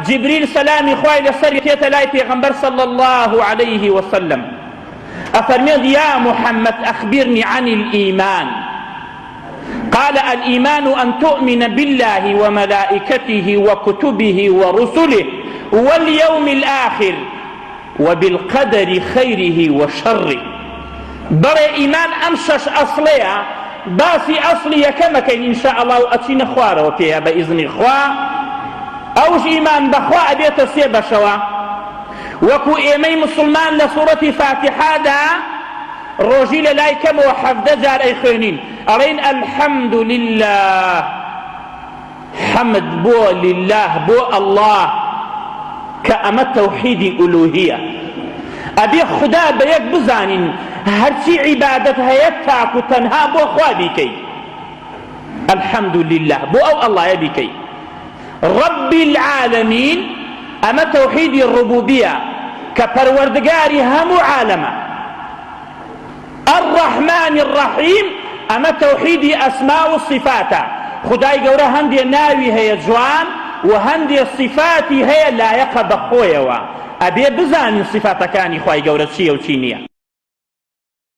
جبريل سلامي خواي لسر تيتا لاي پیغمبر صلى الله عليه وسلم أفرميض يا محمد أخبرني عن الإيمان. قال الإيمان أن تؤمن بالله وملائكته وكتبه ورسله واليوم الآخر وبالقدر خيره وشره. بري إيمان أمشش أصليا باسي أصلي كما كان إن شاء الله وأتينا خواره وفيها بإذن الخوا أوش إيمان بخوا أبيت سيب شوا وكو إيمي مسلمان لسورة فاتحة دا رجل لاي كم وحفظ جار أي خوينين أرين الحمد لله حمد بو لله بو الله كأما توحيد ألوهية أبي خدا بيك بزانين هرشي عبادتها يتاك تنها بو خوابيكي الحمد لله بو أو الله يبيكي رب العالمين أما توحيد الربوبية كبروردقاري هم عالمه الرحمن الرحيم أما توحيد أسماء الصفات خداي قورا هندي ناوي هي جوان وهندي الصفات هي لا يقب خويا أبي بزاني صفات كاني خواي قورا شي وشينيا